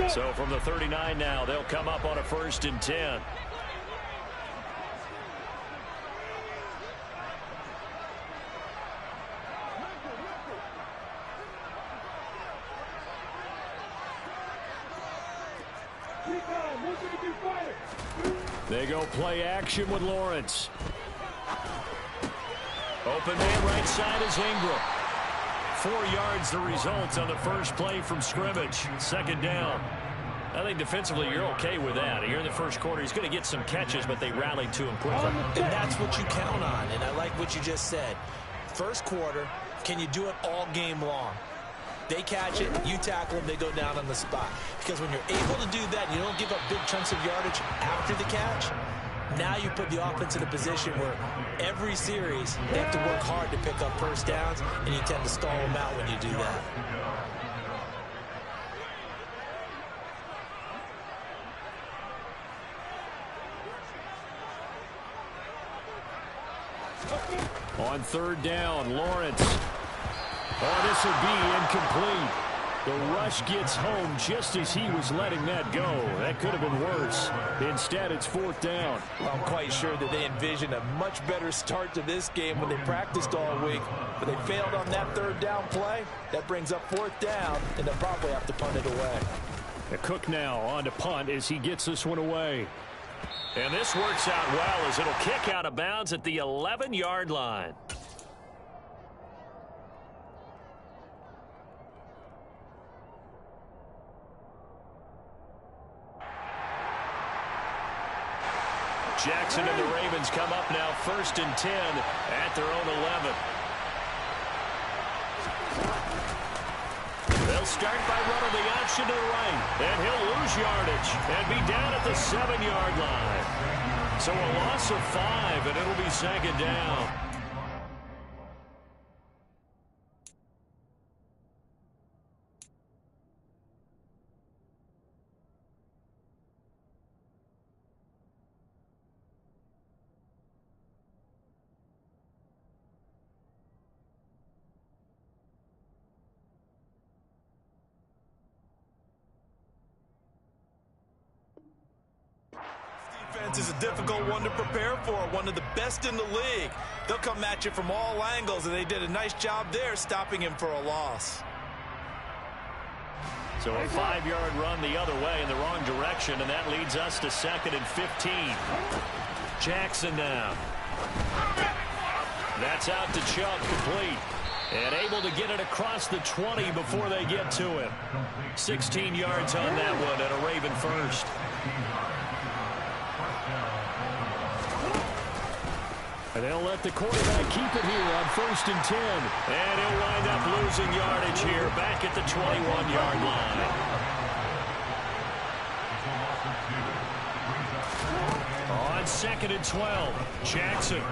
So from the 39 now, they'll come up on a 1st and 10. They go play action with Lawrence. Open man right side is Ingram. 4 yards the result on the first play from scrimmage. 2nd down. I think defensively you're okay with that. Here in the first quarter, he's going to get some catches, but they rallied to him quickly. And that's what you count on, and I like what you just said. First quarter, can you do it all game long? They catch it, you tackle them, they go down on the spot. Because when you're able to do that, you don't give up big chunks of yardage after the catch, now you put the offense in a position where every series they have to work hard to pick up first downs, and you tend to stall them out when you do that. On 3rd down, Lawrence. Oh, this will be incomplete. The rush gets home just as he was letting that go. That could have been worse. Instead, it's 4th down. Well, I'm quite sure that they envisioned a much better start to this game when they practiced all week. But they failed on that 3rd down play. That brings up 4th down, and they'll probably have to punt it away. Cook now on to punt as he gets this one away. And this works out well as it'll kick out of bounds at the 11-yard line. Jackson and the Ravens come up now 1st and 10 at their own 11. They'll start by running the option to the right, and he'll lose yardage and be down at the 7-yard line. So a loss of 5, and it'll be 2nd down. Defense is a difficult one to prepare for, one of the best in the league. They'll come at you from all angles, and they did a nice job there stopping him for a loss. So a 5-yard run the other way in the wrong direction, and that leads us to 2nd and 15. Jackson now. That's out to Chubb, complete. And able to get it across the 20 before they get to him. 16 yards on that one and a Raven first. And they'll let the quarterback keep it here on 1st and 10. And he'll wind up losing yardage here back at the 21-yard line. On 2nd and 12, Jackson.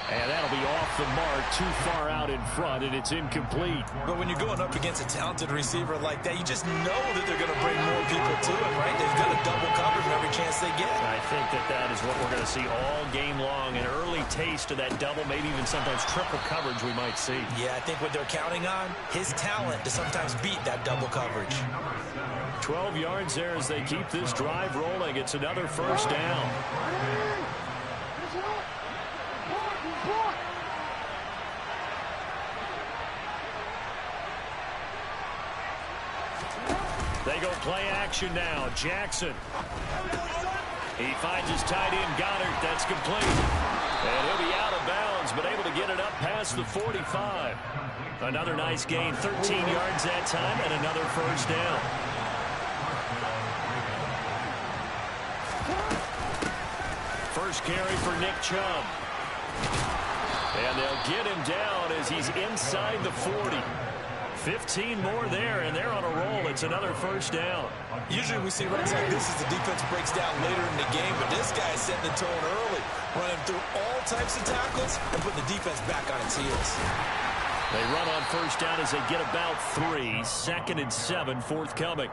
And that'll be off the mark, too far out in front, and it's incomplete. But when you're going up against a talented receiver like that, you just know that they're going to bring more people to it, right? They've got to double cover him every chance they get. I think that is what we're going to see all game long. An early taste of that double, maybe even sometimes triple coverage we might see. Yeah, I think what they're counting on, his talent to sometimes beat that double coverage. 12 yards there as they keep this drive rolling. It's another 1st down. They go play action now. Jackson. He finds his tight end, Goddard. That's complete. And he'll be out of bounds, but able to get it up past the 45. Another nice gain, 13 yards that time, and another 1st down. First carry for Nick Chubb. And they'll get him down as he's inside the 40. 15 more there, and they're on a roll. It's another 1st down. Usually we see runs like this as the defense breaks down later in the game, but this guy is setting the tone early, running through all types of tackles and putting the defense back on its heels. They run on 1st down as they get about 3. 2nd and 7 forthcoming.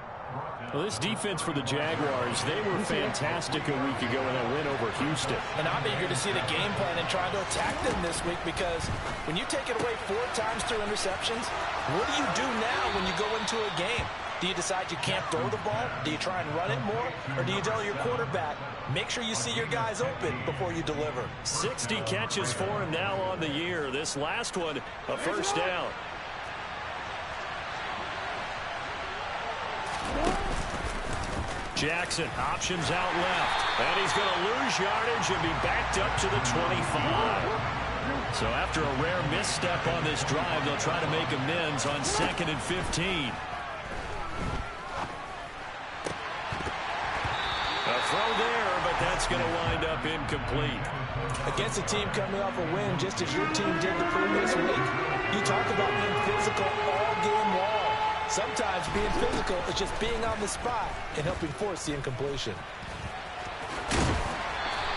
Well, this defense for the Jaguars, they were fantastic a week ago in a win over Houston. And I'm eager to see the game plan and try to attack them this week, because when you take it away 4 times through interceptions, what do you do now when you go into a game? Do you decide you can't throw the ball? Do you try and run it more? Or do you tell your quarterback, make sure you see your guys open before you deliver? 60 catches for him now on the year. This last one, a first down. Jackson options out left, and he's going to lose yardage and be backed up to the 25. So after a rare misstep on this drive, they'll try to make amends on 2nd and 15. A throw there, but that's going to wind up incomplete. Against a team coming off a win, just as your team did the previous week, you talk about being physical all game long. Sometimes being physical is just being on the spot and helping force the incompletion.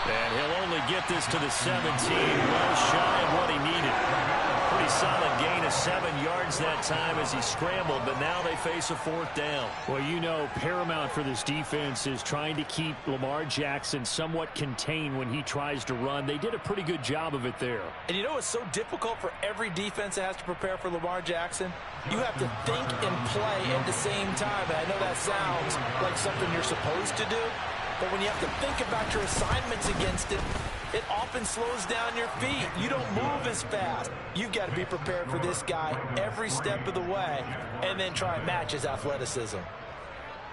And he'll only get this to the 17, well shy of what he needed. Pretty solid gain of 7 yards that time as he scrambled, but now they face a 4th down. Well, you know, paramount for this defense is trying to keep Lamar Jackson somewhat contained when he tries to run. They did a pretty good job of it there. And you know it's so difficult for every defense that has to prepare for Lamar Jackson? You have to think and play at the same time. And I know that sounds like something you're supposed to do, but when you have to think about your assignments against it, it often slows down your feet. You don't move as fast. You've got to be prepared for this guy every step of the way and then try and match his athleticism.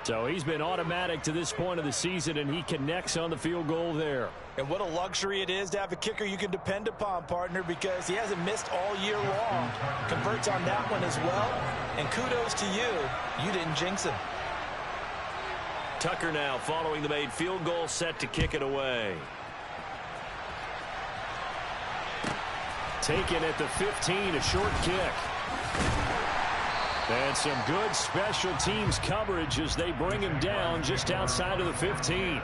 So he's been automatic to this point of the season, and he connects on the field goal there. And what a luxury it is to have a kicker you can depend upon, partner, because he hasn't missed all year long. Converts on that one as well. And kudos to you. You didn't jinx him. Tucker now following the made field goal, set to kick it away. Taken at the 15, a short kick. And some good special teams coverage as they bring him down just outside of the 15.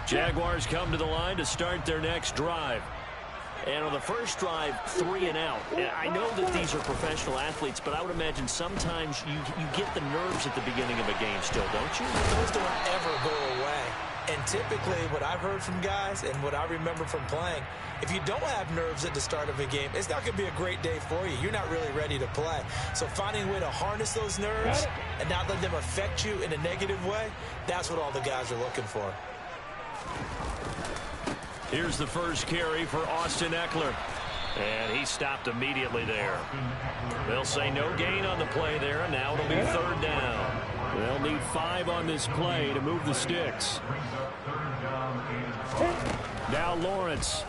Jaguars come to the line to start their next drive. And on the first drive, 3 and out. I know that these are professional athletes, but I would imagine sometimes you get the nerves at the beginning of a game still, don't you? Those don't ever go away. And typically what I've heard from guys and what I remember from playing, if you don't have nerves at the start of a game, it's not going to be a great day for you. You're not really ready to play. So finding a way to harness those nerves and not let them affect you in a negative way, that's what all the guys are looking for. Here's the first carry for Austin Ekeler. And he stopped immediately there. They'll say no gain on the play there, and now it'll be 3rd down. They'll need 5 on this play to move the sticks. Now Lawrence.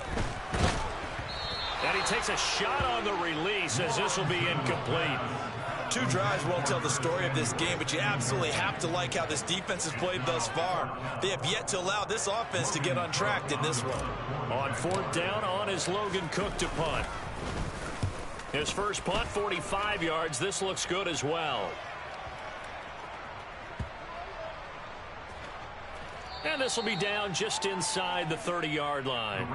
And he takes a shot on the release as this will be incomplete. 2 drives won't tell the story of this game, but you absolutely have to like how this defense has played thus far. They have yet to allow this offense to get untracked in this one. On 4th down, on is Logan Cook to punt. His first punt, 45 yards. This looks good as well. And this will be down just inside the 30-yard line.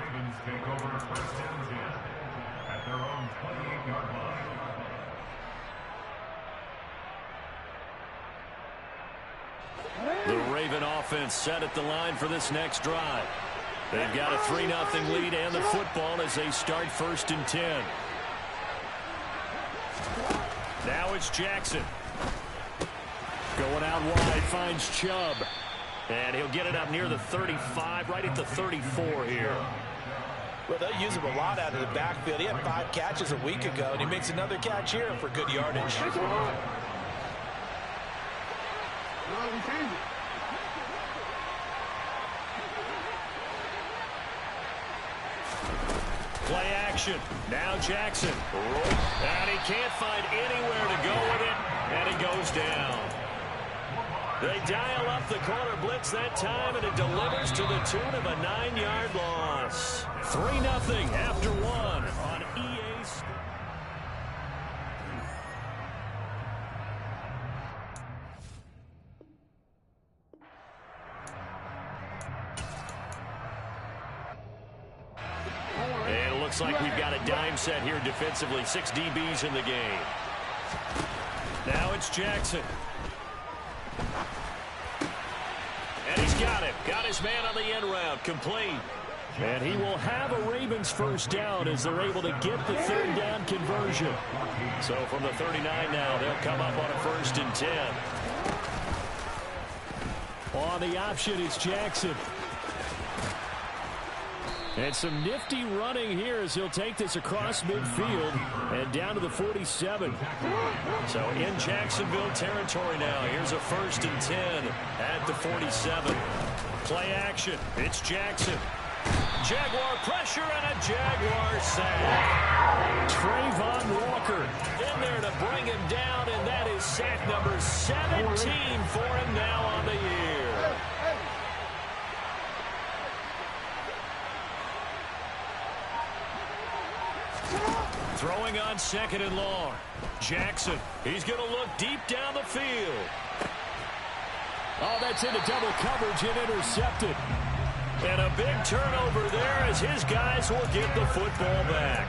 The Raven offense set at the line for this next drive. They've got a 3-0 lead and the football as they start 1st and 10. Now it's Jackson. Going out wide, finds Chubb. And he'll get it up near the 35, right at the 34 here. Well, they'll use him a lot out of the backfield. He had 5 catches a week ago, and he makes another catch here for good yardage. Play action. Now Jackson. And he can't find anywhere to go with it, and it goes down. They dial up the corner blitz that time, and it delivers to the tune of a 9-yard loss. 3-0 after 1 on EA Sports. looks like we've got a dime set here defensively. 6 DBs in the game. Now it's Jackson. And he's got him. Got his man on the end route. Complete. And he will have a Ravens first down as they're able to get the third down conversion. So from the 39 now, they'll come up on a 1st and 10. On the option is Jackson. And some nifty running here as he'll take this across midfield and down to the 47. So in Jacksonville territory now. Here's a 1st and 10 at the 47. Play action. It's Jackson. Jaguar pressure and a Jaguar sack. Trayvon Walker in there to bring him down, and that is sack number 17 for him now on the year. Throwing on 2nd and long. Jackson, he's going to look deep down the field. Oh, that's into double coverage and intercepted. And a big turnover there as his guys will get the football back.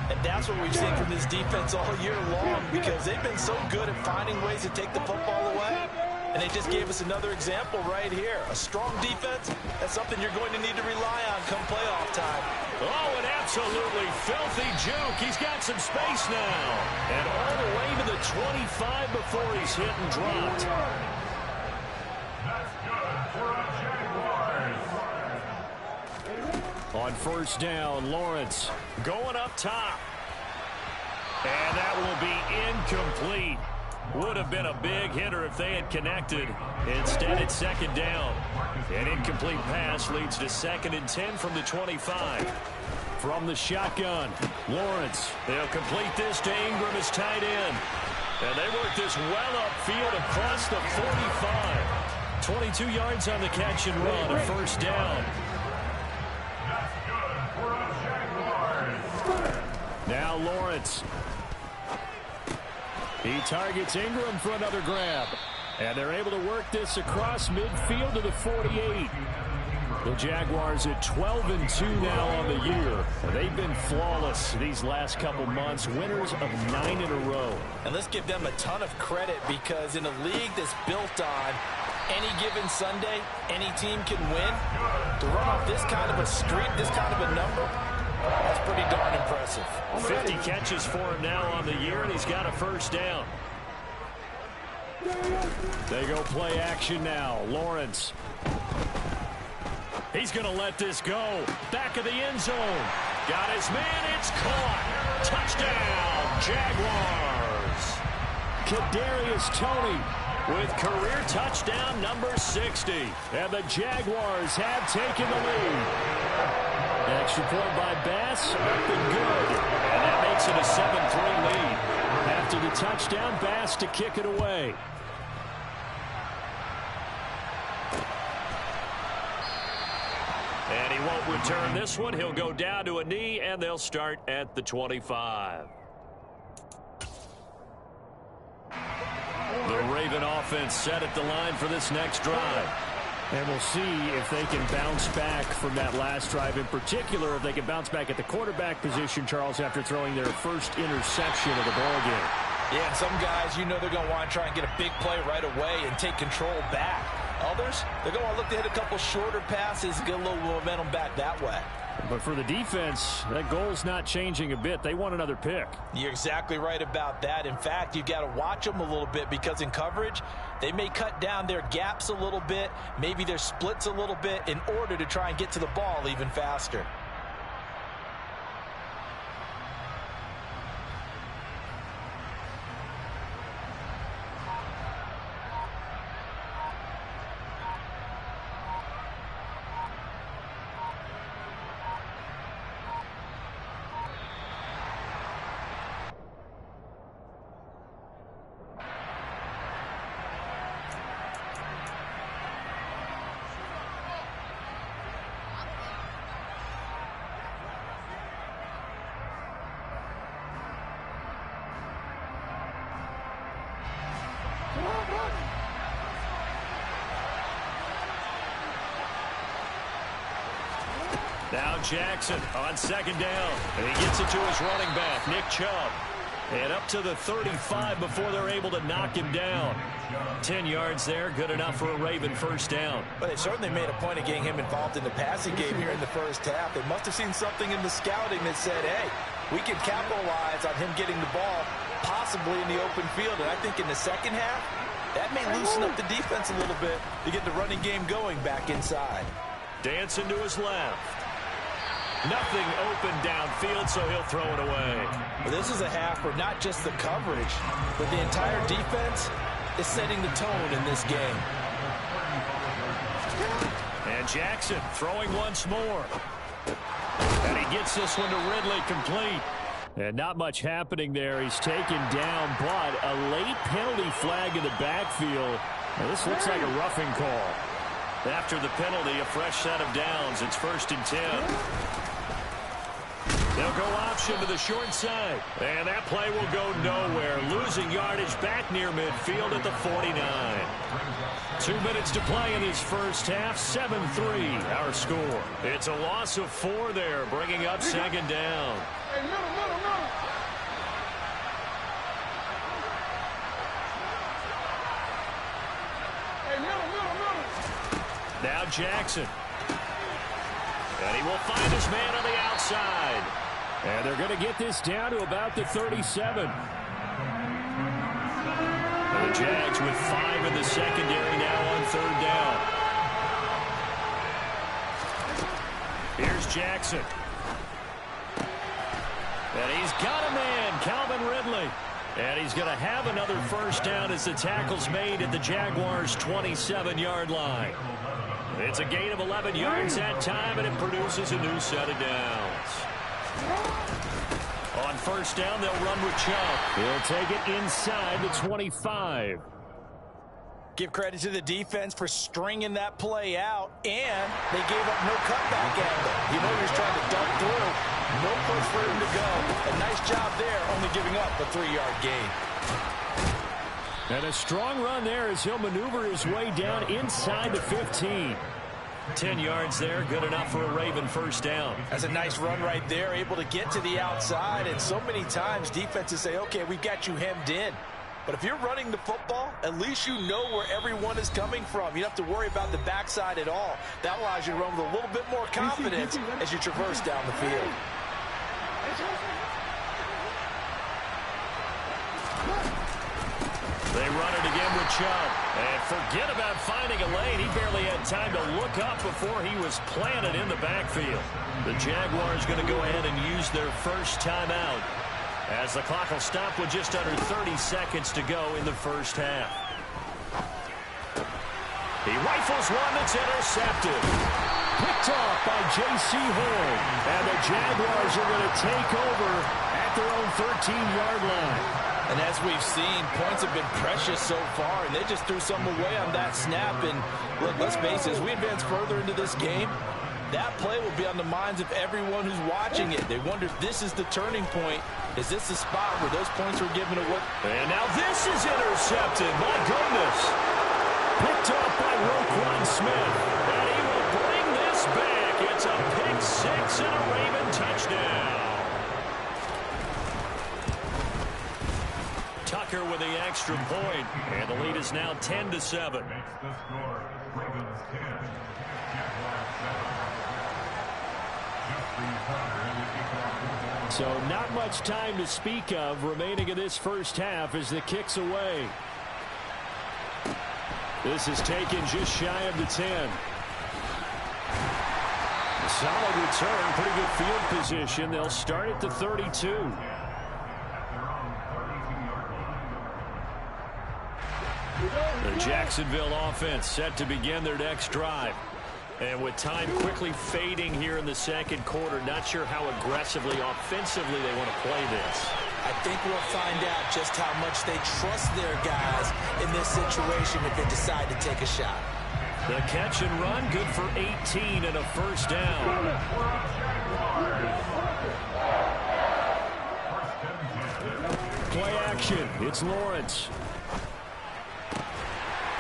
And that's what we've seen from this defense all year long, because they've been so good at finding ways to take the football away. And they just gave us another example right here. A strong defense, that's something you're going to need to rely on come playoff time. Oh, an absolutely filthy juke. He's got some space now. And all the way to the 25 before he's hit and dropped. On 1st down, Lawrence going up top. And that will be incomplete. Would have been a big hitter if they had connected. Instead, it's 2nd down. An incomplete pass leads to 2nd and 10 from the 25. From the shotgun, Lawrence. They'll complete this to Ingram as tight end. And they work this well upfield across the 45. 22 yards on the catch and run, a 1st down. Now Lawrence. He targets Ingram for another grab. And they're able to work this across midfield to the 48. The Jaguars at 12-2 now on the year. They've been flawless these last couple months. Winners of 9 in a row. And let's give them a ton of credit, because in a league that's built on any given Sunday, any team can win. To run off this kind of a streak, this kind of a number, that's pretty darn impressive. 50 catches for him now on the year, and he's got a 1st down. They go play action now. Lawrence. He's going to let this go. Back of the end zone. Got his man. It's caught. Touchdown, Jaguars. Kadarius Toney with career touchdown number 60. And the Jaguars have taken the lead. Extra point by Bass, up and good. And that makes it a 7-3 lead. After the touchdown, Bass to kick it away. And he won't return this one. He'll go down to a knee, and they'll start at the 25. The Raven offense set at the line for this next drive. And we'll see if they can bounce back from that last drive. In particular, if they can bounce back at the quarterback position, Charles, after throwing their first interception of the ballgame. Yeah, and some guys, you know they're going to want to try and get a big play right away and take control back. Others, they're going to want to look to hit a couple shorter passes and get a little momentum back that way. But for the defense, that goal's not changing a bit. They want another pick. You're exactly right about that. In fact, you've got to watch them a little bit, because in coverage, they may cut down their gaps a little bit, maybe their splits a little bit, in order to try and get to the ball even faster. Now Jackson on second down. And he gets it to his running back, Nick Chubb. And up to the 35 before they're able to knock him down. 10 yards there, good enough for a Raven first down. But they certainly made a point of getting him involved in the passing game here in the first half. They must have seen something in the scouting that said, hey, we can capitalize on him getting the ball possibly in the open field. And I think in the second half, that may loosen up the defense a little bit to get the running game going back inside. Dancing to his left. Nothing open downfield, so he'll throw it away. Well, this is a half where not just the coverage, but the entire defense is setting the tone in this game. And Jackson throwing once more. And he gets this one to Ridley complete. And not much happening there. He's taken down, but a late penalty flag in the backfield. Now, this looks like a roughing call. After the penalty, a fresh set of downs. It's 1st and 10. They'll go option to the short side. And that play will go nowhere. Losing yardage back near midfield at the 49. 2 minutes to play in this first half. 7-3 our score. It's a loss of 4 there, bringing up second down. Now Jackson. And he will find his man on the outside. And they're going to get this down to about the 37. And the Jags with 5 in the secondary now on 3rd down. Here's Jackson. And he's got a man, Calvin Ridley. And he's going to have another first down as the tackle's made at the Jaguars' 27-yard line. It's a gain of 11 yards that time, and it produces a new set of downs. On first down, they'll run with Chubb. He'll take it inside the 25. Give credit to the defense for stringing that play out, and they gave up no cutback angle. You know he was trying to dart through. No place for him to go. A nice job there, only giving up a 3-yard gain. And a strong run there as he'll maneuver his way down inside the 15. 10 yards there, good enough for a Raven first down. That's a nice run right there, able to get to the outside. And so many times defenses say, okay, we've got you hemmed in. But if you're running the football, at least you know where everyone is coming from. You don't have to worry about the backside at all. That allows you to run with a little bit more confidence as you traverse down the field. They run it again with Chubb. And forget about finding a lane. He barely had time to look up before he was planted in the backfield. The Jaguars going to go ahead and use their first timeout as the clock will stop with just under 30 seconds to go in the first half. He rifles one that's intercepted. Picked off by J.C. Horn. And the Jaguars are going to take over at their own 13-yard line. And as we've seen, points have been precious so far, and they just threw some away on that snap. And look, let's face it, as we advance further into this game, that play will be on the minds of everyone who's watching it. They wonder if this is the turning point. Is this the spot where those points were given away? And now this is intercepted. My goodness. Picked off by Roquan Smith. And he will bring this back. It's a pick six and a Raven touchdown. Tucker with the extra point, and the lead is now 10-7. So not much time to speak of remaining in this first half as the kick's away. This is taken just shy of the 10. Solid return, pretty good field position. They'll start at the 32. The Jacksonville offense set to begin their next drive. And with time quickly fading here in the second quarter, not sure how aggressively, offensively they want to play this. I think we'll find out just how much they trust their guys in this situation if they decide to take a shot. The catch and run, good for 18 and a first down. Play action. It's Lawrence.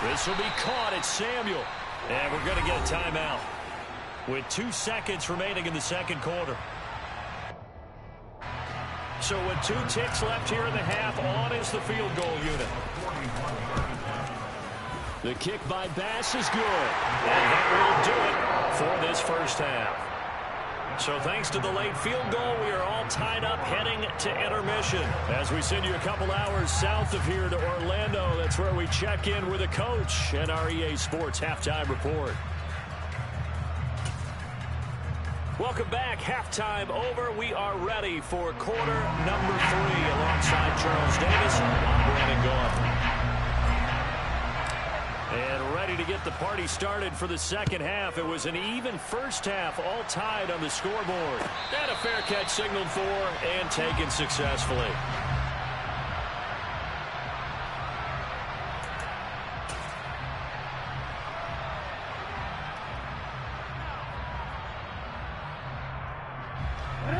This will be caught. It's Samuel. And we're going to get a timeout. with 2 seconds remaining in the second quarter. So with 2 ticks left here in the half, on is the field goal unit. The kick by Bass is good. And that will do it for this first half. So thanks to the late field goal, we are all tied up heading to intermission. As we send you a couple hours south of here to Orlando, that's where we check in with the coach and our EA Sports Halftime Report. Welcome back. Halftime over. We are ready for quarter number 3 alongside Charles Davis. I'm Brandon Goff. And ready to get the party started for the second half. It was an even first half, all tied on the scoreboard. And a fair catch signaled for and taken successfully.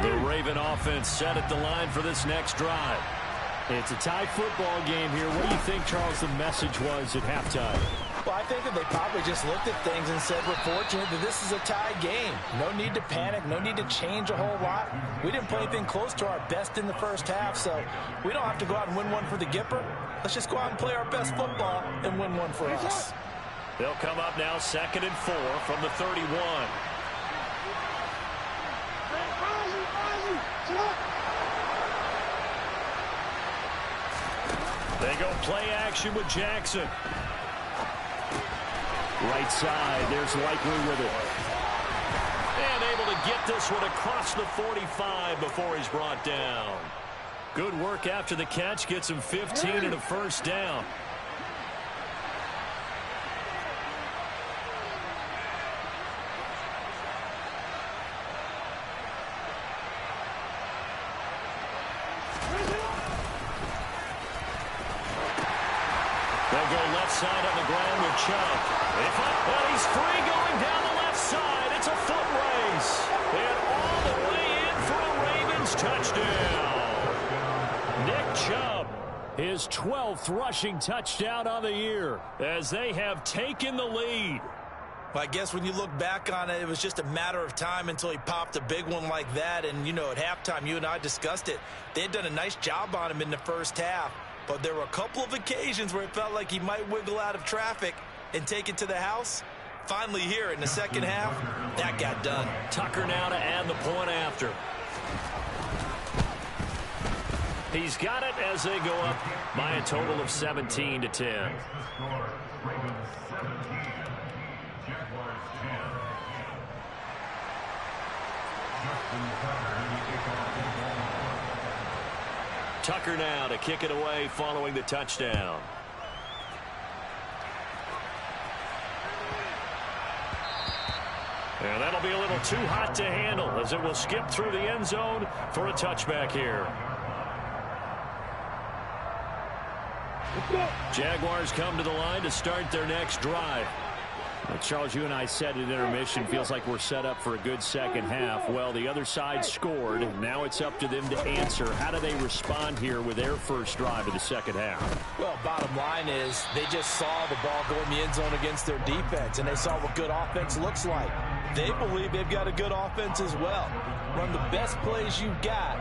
The Raven offense set at the line for this next drive. It's a tie football game here. What do you think, Charles, the message was at halftime? Well, I think that they probably just looked at things and said, we're fortunate that this is a tie game. No need to panic. No need to change a whole lot. We didn't play anything close to our best in the first half, so we don't have to go out and win one for the Gipper. Let's just go out and play our best football and win one for us. They'll come up now 2nd and 4 from the 31. They go play action with Jackson. Right side, there's Likely with it. And able to get this one across the 45 before he's brought down. Good work after the catch, gets him 15 and a first down. They'll go left side on the ground with Chubb. And he's free going down the left side. It's a foot race. And all the way in for a Ravens touchdown. Nick Chubb, his 12th rushing touchdown on the year as they have taken the lead. Well, I guess when you look back on it, it was just a matter of time until he popped a big one like that. And, you know, at halftime, you and I discussed it. They had done a nice job on him in the first half. But there were a couple of occasions where it felt like he might wiggle out of traffic and take it to the house. Finally here in the second half, that got done. Tucker now to add the point after. He's got it as they go up by a total of 17-10. Tucker now to kick it away following the touchdown. And that'll be a little too hot to handle as it will skip through the end zone for a touchback here. Jaguars come to the line to start their next drive. Well, Charles, you and I said at intermission, feels like we're set up for a good second half. Well, the other side scored. Now it's up to them to answer. How do they respond here with their first drive of the second half? Well, bottom line is they just saw the ball go in the end zone against their defense, and they saw what good offense looks like. They believe they've got a good offense as well. Run the best plays you've got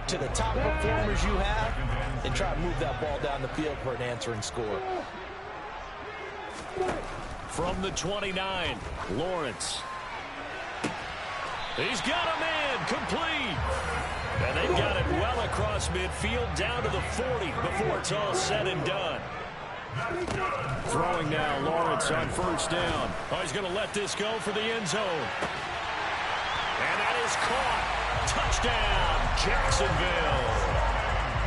to the top performers you have and try to move that ball down the field for an answering score. From the 29, Lawrence. He's got a man complete. And they've got it well across midfield down to the 40 before it's all said and done. Throwing now, Lawrence on first down. Oh, he's going to let this go for the end zone. And that is caught. Touchdown, Jacksonville.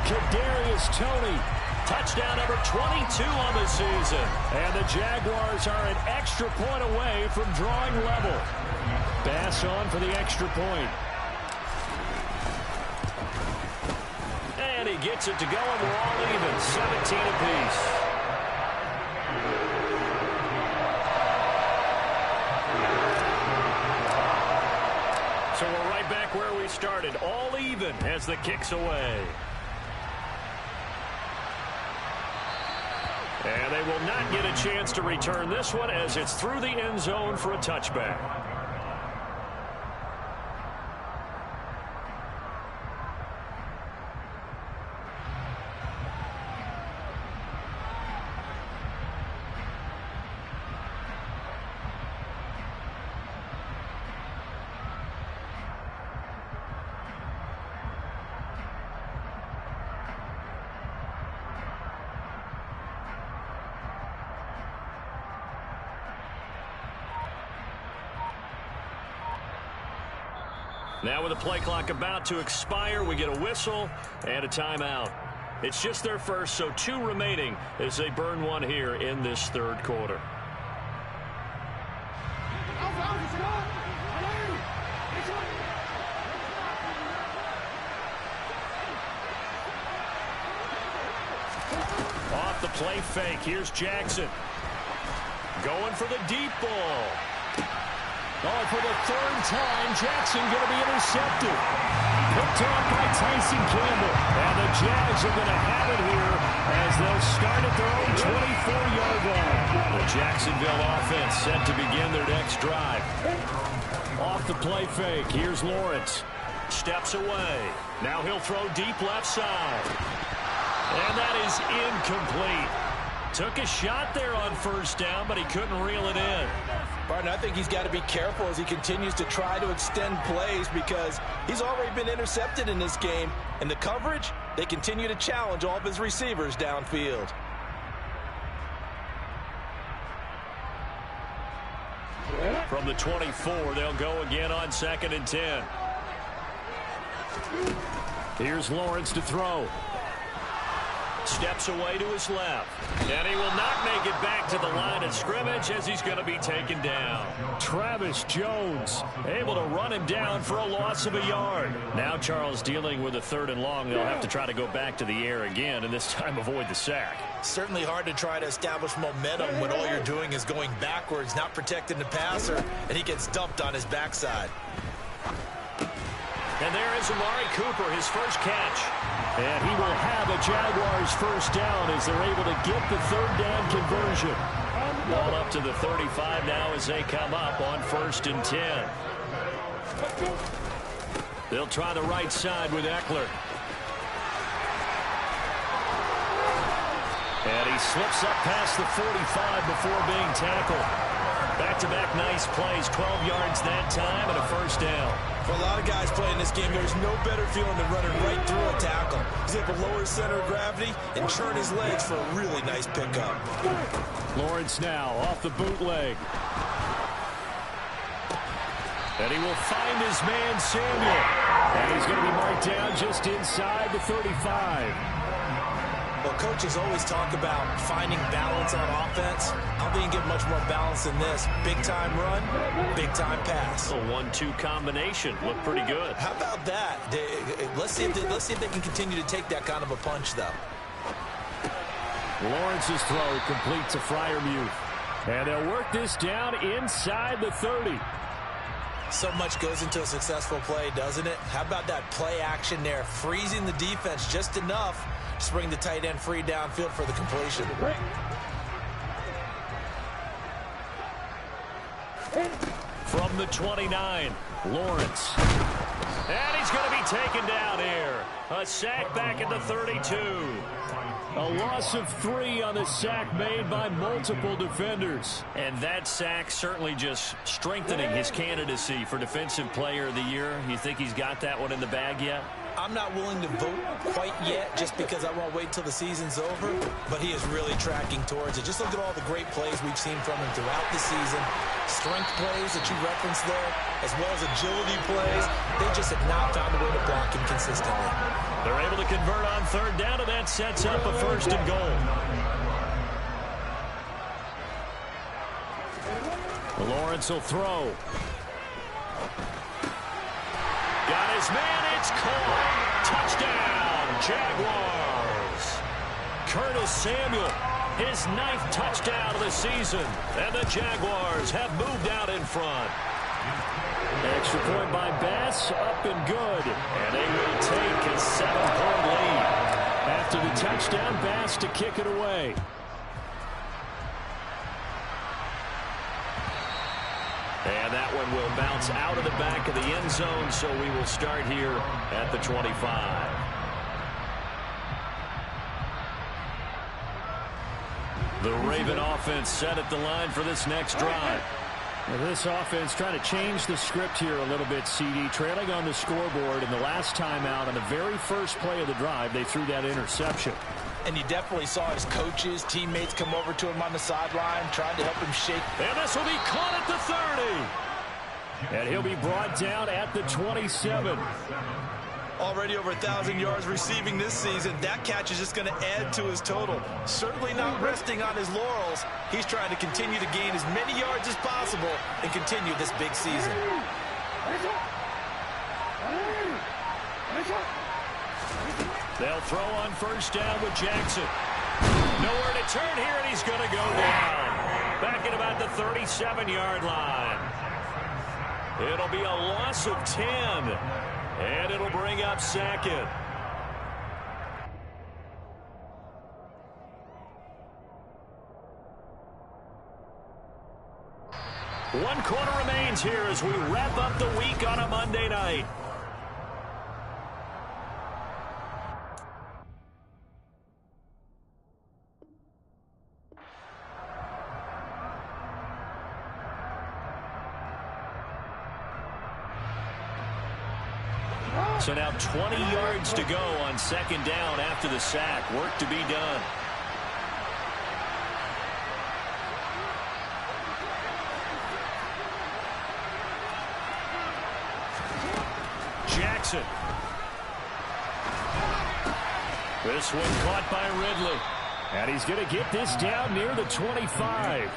Kadarius Toney. Touchdown number 22 on the season. And the Jaguars are an extra point away from drawing level. Bass on for the extra point. And he gets it to go, and we're all even. 17 apiece. So we're right back where we started. All even as the kick's away. And they will not get a chance to return this one as it's through the end zone for a touchback. Now with the play clock about to expire, we get a whistle and a timeout. It's just their first, so 2 remaining as they burn one here in this third quarter. Off the play fake, here's Jackson. Going for the deep ball. Oh, for the 3rd time, Jackson going to be intercepted. Picked off by Tyson Campbell. And the Jags are going to have it here as they'll start at their own 24-yard line. The Jacksonville offense set to begin their next drive. Off the play fake, here's Lawrence. Steps away. Now he'll throw deep left side. And that is incomplete. Took a shot there on 1st down, but he couldn't reel it in. Barton, I think he's got to be careful as he continues to try to extend plays because he's already been intercepted in this game. And the coverage, they continue to challenge all of his receivers downfield. From the 24, they'll go again on 2nd and 10. Here's Lawrence to throw. Steps away to his left. And he will not make it back to the line of scrimmage as he's going to be taken down. Travis Jones able to run him down for a loss of a yard. Now Charles dealing with a 3rd and long. They'll have to try to go back to the air again and this time avoid the sack. Certainly hard to try to establish momentum when all you're doing is going backwards, not protecting the passer, and he gets dumped on his backside. And there is Amari Cooper, his first catch. And he will have a Jaguars 1st down as they're able to get the 3rd down conversion. Ball up to the 35 now as they come up on 1st and 10. They'll try the right side with Eckler. And he slips up past the 45 before being tackled. Back-to-back nice plays, 12 yards that time and a 1st down. For a lot of guys playing this game, there's no better feeling than running right through a tackle. He's able to lower his center of gravity and churn his legs for a really nice pickup. Lawrence now off the bootleg. And he will find his man Samuel. And he's going to be marked down just inside the 35. Well, coaches always talk about finding balance on offense. I don't think you can get much more balance than this. Big-time run, big-time pass. A 1-2 combination. Looked pretty good. How about that? Let's see if they can continue to take that kind of a punch, though. Lawrence's throw complete to Freiermuth. And they'll work this down inside the 30. So much goes into a successful play, doesn't it? How about that play action there? Freezing the defense just enough to bring the tight end free downfield for the completion. From the 29, Lawrence. And he's going to be taken down here. A sack back at the 32. A loss of 3 on the sack made by multiple defenders. And that sack certainly just strengthening his candidacy for Defensive Player of the Year. You think he's got that one in the bag yet? I'm not willing to vote quite yet just because I won't wait till the season's over, but he is really tracking towards it. Just look at all the great plays we've seen from him throughout the season. Strength plays that you referenced there, as well as agility plays. They just have not found a way to block him consistently. They're able to convert on 3rd down, and that sets up a 1st and goal. Lawrence will throw. Got his man, it's caught. Touchdown, Jaguars. Curtis Samuel, his 9th touchdown of the season. And the Jaguars have moved out in front. Extra point by Bass, up and good. And they will take a 7-point lead. After the touchdown, Bass to kick it away. And that one will bounce out of the back of the end zone, so we will start here at the 25. The Raven offense set at the line for this next drive. Well, this offense trying to change the script here a little bit, CD. Trailing on the scoreboard, and the last time out on the very first play of the drive, they threw that interception. And you definitely saw his coaches, teammates come over to him on the sideline, trying to help him shake. And this will be caught at the 30. And he'll be brought down at the 27. Already over 1,000 yards receiving this season. That catch is just going to add to his total. Certainly not resting on his laurels. He's trying to continue to gain as many yards as possible and continue this big season. They'll throw on first down with Jackson. Nowhere to turn here, and he's going to go down. Back at about the 37-yard line. It'll be a loss of 10. And it'll bring up second. One quarter remains here as we wrap up the week on a Monday night. So now 20 yards to go on second down after the sack. Work to be done. Jackson. This one caught by Ridley. And he's going to get this down near the 25.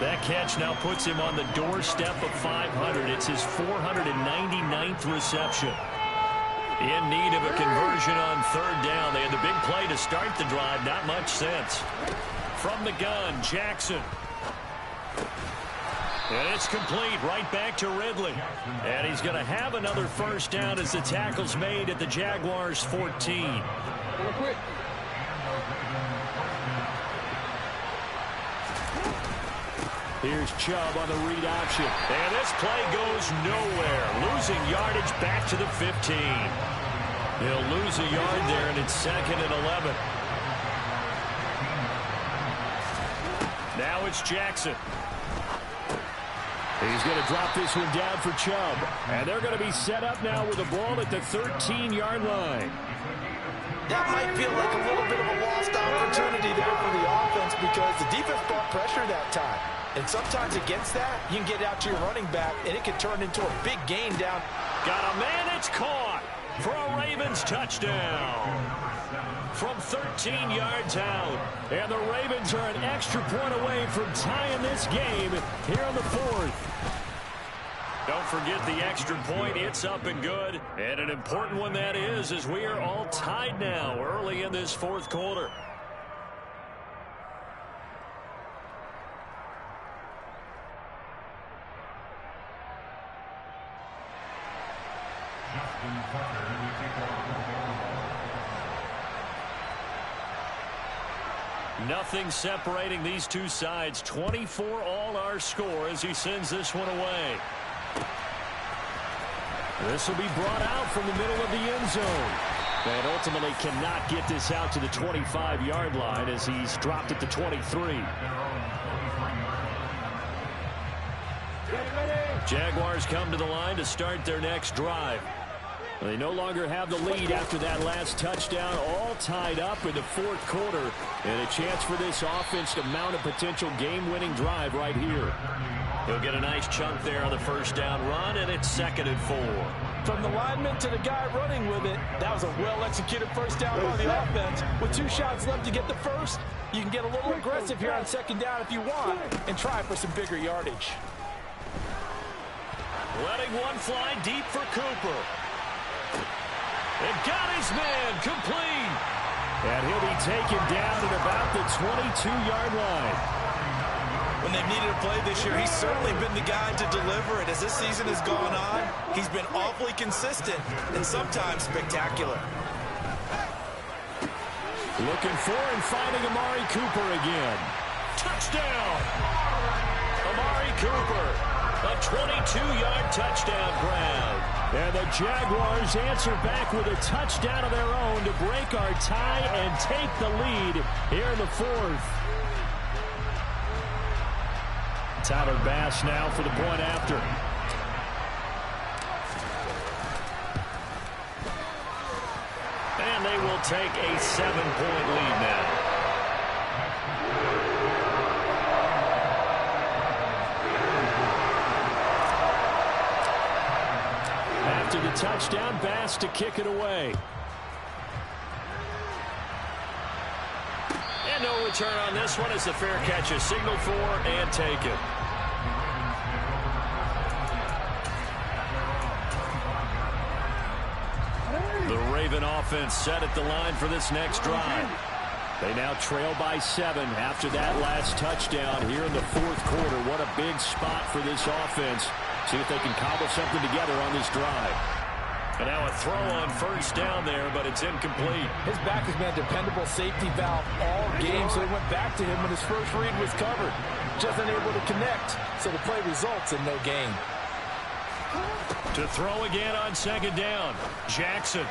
That catch now puts him on the doorstep of 500. It's his 499th reception. In need of a conversion on third down. They had the big play to start the drive. Not much sense. From the gun, Jackson. And it's complete right back to Ridley. And he's going to have another first down as the tackle's made at the Jaguars' 14. Here's Chubb on the read option. And this play goes nowhere. Losing yardage back to the 15. He'll lose a yard there, and it's second and 11. Now it's Jackson. He's going to drop this one down for Chubb. And they're going to be set up now with the ball at the 13-yard line. That might feel like a little bit of a lost opportunity there for the offense because the defense brought pressure that time. And sometimes against that, you can get out to your running back, and it can turn into a big gain down. Got a man, it's caught for a Ravens touchdown. From 13 yards out. And the Ravens are an extra point away from tying this game here in the fourth. Don't forget the extra point. It's up and good. And an important one that is, as we are all tied now early in this fourth quarter. Nothing separating these two sides. 24 all our score as he sends this one away. This will be brought out from the middle of the end zone. And ultimately cannot get this out to the 25-yard line as he's dropped at the 23. Jaguars come to the line to start their next drive. They no longer have the lead after that last touchdown, all tied up in the fourth quarter. And a chance for this offense to mount a potential game-winning drive right here. He'll get a nice chunk there on the first down run, and it's second and 4. From the lineman to the guy running with it, that was a well-executed first down by the offense. With 2 shots left to get the first, you can get a little aggressive here on second down if you want and try for some bigger yardage. Letting one fly deep for Cooper. And got his man complete. And he'll be taken down at about the 22-yard line. When they've needed a play this year, he's certainly been the guy to deliver it. As this season has gone on, he's been awfully consistent and sometimes spectacular. Looking for and finding Amari Cooper again. Touchdown! Amari Cooper, a 22-yard touchdown grab. And the Jaguars answer back with a touchdown of their own to break our tie and take the lead here in the fourth. Tyler Bass now for the point after. And they will take a 7-point lead now. touchdown. Bass to kick it away. And no return on this one as the fair catch is signaled for and taken. The Raven offense set at the line for this next drive. They now trail by 7 after that last touchdown here in the fourth quarter. What a big spot for this offense. See if they can cobble something together on this drive. And now a throw on first down there, but it's incomplete. His back has been a dependable safety valve all game, so they went back to him when his first read was covered. Just unable to connect, so the play results in no gain. To throw again on second down, Jackson.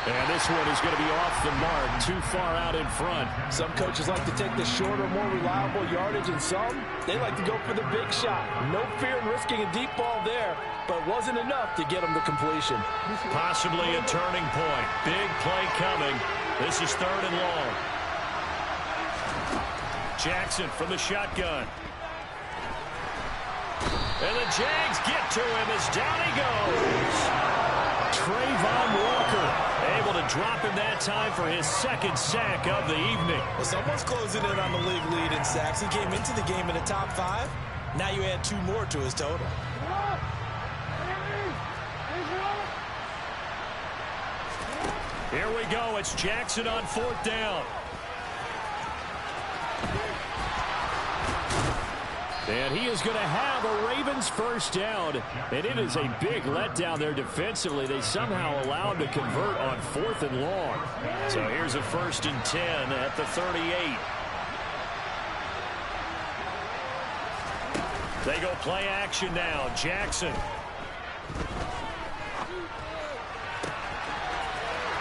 And this one is going to be off the mark, too far out in front. Some coaches like to take the shorter, more reliable yardage, and some, they like to go for the big shot. No fear in risking a deep ball there, but it wasn't enough to get them to completion. Possibly a turning point. Big play coming. This is 3rd and long. Jackson from the shotgun. And the Jags get to him as down he goes. Trayvon Walker able to drop him that time for his 2nd sack of the evening. Well, someone's closing in on the league lead in sacks. He came into the game in the top 5. Now you add 2 more to his total. Here we go. It's Jackson on 4th down. And he is going to have a Ravens first down. And it is a big letdown there defensively. They somehow allowed him to convert on 4th and long. So here's a 1st and 10 at the 38. They go play action now. Jackson.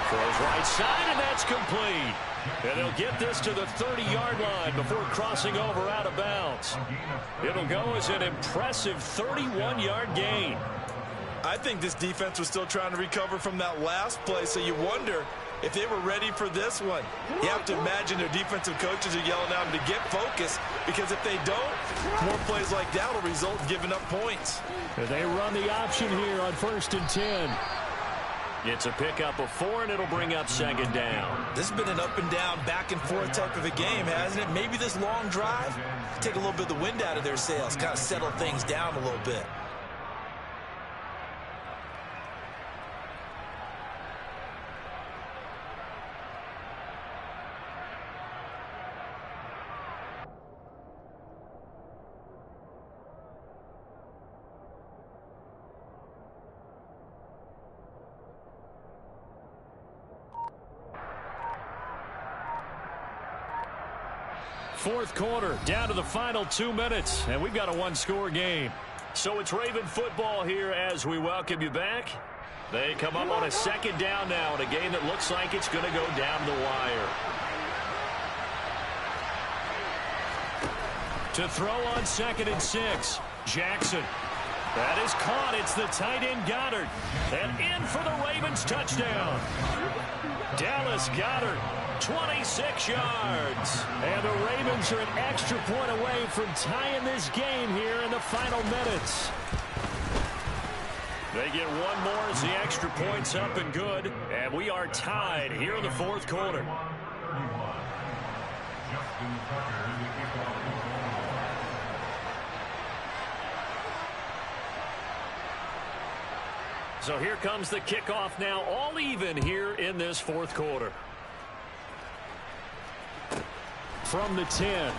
Throws right side, and that's complete. And they'll get this to the 30-yard line before crossing over out of bounds. It'll go as an impressive 31-yard gain. I think this defense was still trying to recover from that last play, so you wonder if they were ready for this one. You have to imagine their defensive coaches are yelling at them to get focused, because if they don't, more plays like that will result in giving up points. They run the option here on 1st and 10. It's a pickup of 4, and it'll bring up 2nd down. This has been an up and down, back and forth type of a game, hasn't it? Maybe this long drive, take a little bit of the wind out of their sails, kind of settle things down a little bit. Fourth quarter, down to the final 2 minutes, and we've got a 1-score game. So it's Raven football here as we welcome you back. They come up on a 2nd down now in a game that looks like it's going to go down the wire. To throw on 2nd and 6, Jackson. That is caught. It's the tight end Goddard. And in for the Ravens touchdown. Dallas Goddard, 26 yards. And the Ravens are an extra point away from tying this game here in the final minutes. They get one more as the extra point's up and good. And we are tied here in the fourth quarter. So here comes the kickoff now, all even here in this fourth quarter. From the 10.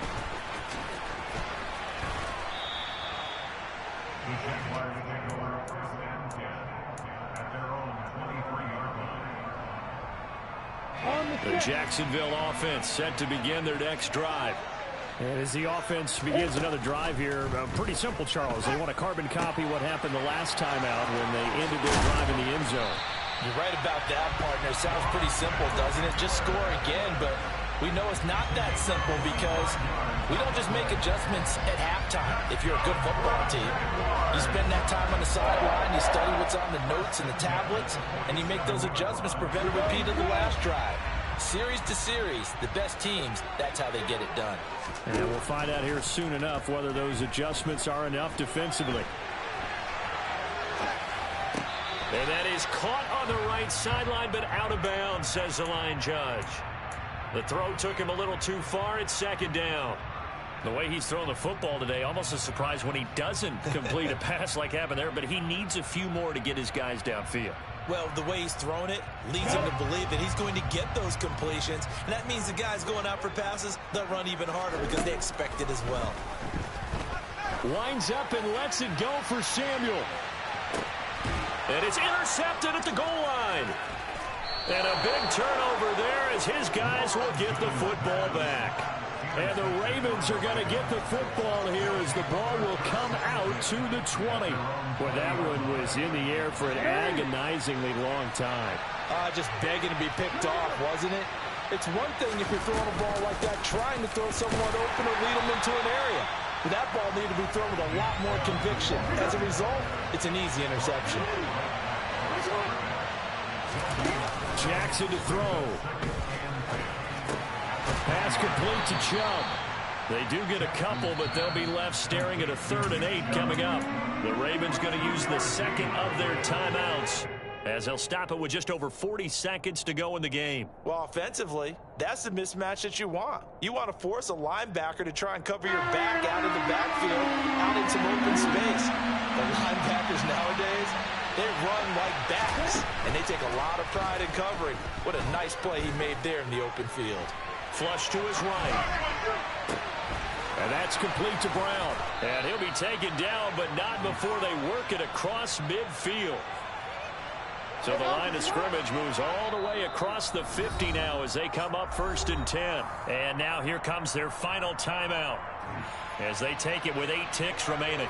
The Jacksonville offense set to begin their next drive. And as the offense begins another drive here, pretty simple, Charles. They want to carbon copy what happened the last time out when they ended their drive in the end zone. You're right about that, partner. Sounds pretty simple, doesn't it? Just score again, but we know it's not that simple because we don't just make adjustments at halftime if you're a good football team. You spend that time on the sideline, you study what's on the notes and the tablets, and you make those adjustments, prevent a repeat of the last drive. Series to series, the best teams, that's how they get it done. And we'll find out here soon enough whether those adjustments are enough defensively. And that is caught on the right sideline, but out of bounds, says the line judge. The throw took him a little too far. It's second down. The way he's throwing the football today, almost a surprise when he doesn't complete a pass like happened there, but he needs a few more to get his guys downfield. Well, the way he's thrown it leads him to believe that he's going to get those completions, and that means the guys going out for passes, they'll run even harder because they expect it as well. Winds up and lets it go for Samuel. And it's intercepted at the goal line. And a big turnover there as his guys will get the football back. And the Ravens are going to get the football here as the ball will come out to the 20. Well, that one was in the air for an agonizingly long time. Just begging to be picked off, wasn't it? It's one thing if you're throwing a ball like that, trying to throw someone open or lead them into an area. But that ball needed to be thrown with a lot more conviction. As a result, it's an easy interception. Jackson to throw. Pass complete to Chubb. They do get a couple, but they'll be left staring at a 3rd and 8 coming up. The Ravens going to use the second of their timeouts as they'll stop it with just over 40 seconds to go in the game. Well, offensively, that's the mismatch that you want. You want to force a linebacker to try and cover your back out of the backfield, out in some open space. The linebackers nowadays, they run like backs, and they take a lot of pride in covering. What a nice play he made there in the open field. Flush to his right. And that's complete to Brown. And he'll be taken down, but not before they work it across midfield. So the line of scrimmage moves all the way across the 50 now as they come up 1st and 10. And now here comes their final timeout as they take it with 8 ticks remaining.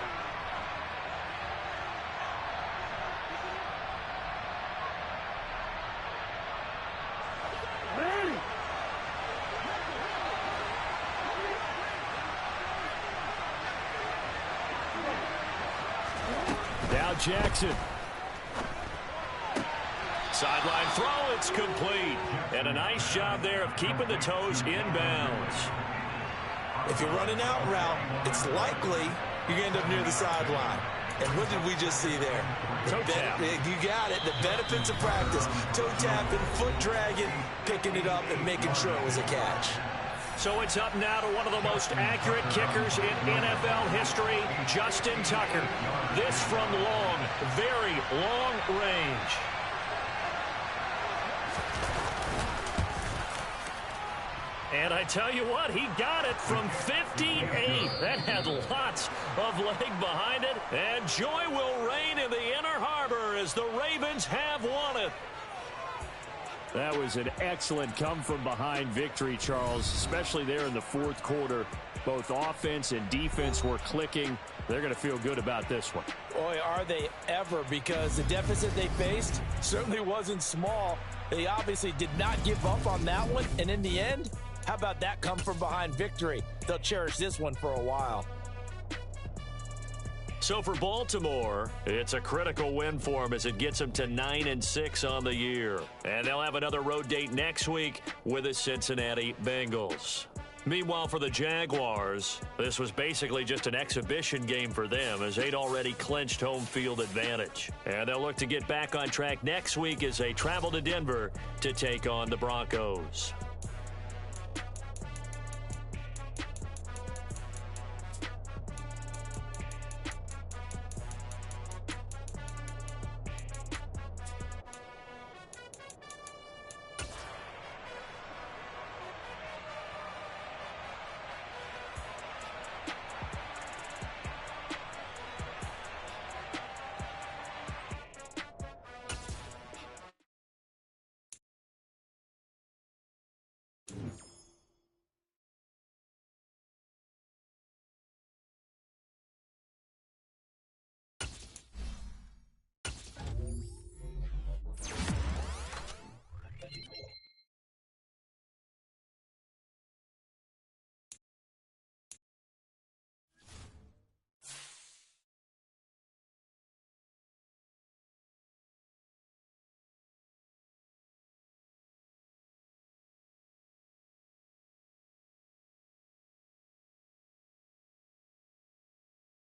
Now Jackson. Sideline throw, it's complete. And a nice job there of keeping the toes in bounds. If you're running out route, it's likely you're going to end up near the sideline. And what did we just see there? Toe tap. You got it. The benefits of practice. Toe tapping, foot dragging, picking it up, and making sure it was a catch. So it's up now to one of the most accurate kickers in NFL history, Justin Tucker. This from long, very long range. And I tell you what, he got it from 58. That had lots of leg behind it. And joy will reign in the Inner Harbor as the Ravens have won it. That was an excellent come-from-behind victory, Charles, especially there in the 4th quarter. Both offense and defense were clicking. They're going to feel good about this one. Boy, are they ever, because the deficit they faced certainly wasn't small. They obviously did not give up on that one, and in the end, how about that come-from-behind victory? They'll cherish this one for a while. So for Baltimore, it's a critical win for them as it gets them to 9-6 on the year. And they'll have another road date next week with the Cincinnati Bengals. Meanwhile, for the Jaguars, this was basically just an exhibition game for them as they'd already clinched home field advantage. And they'll look to get back on track next week as they travel to Denver to take on the Broncos.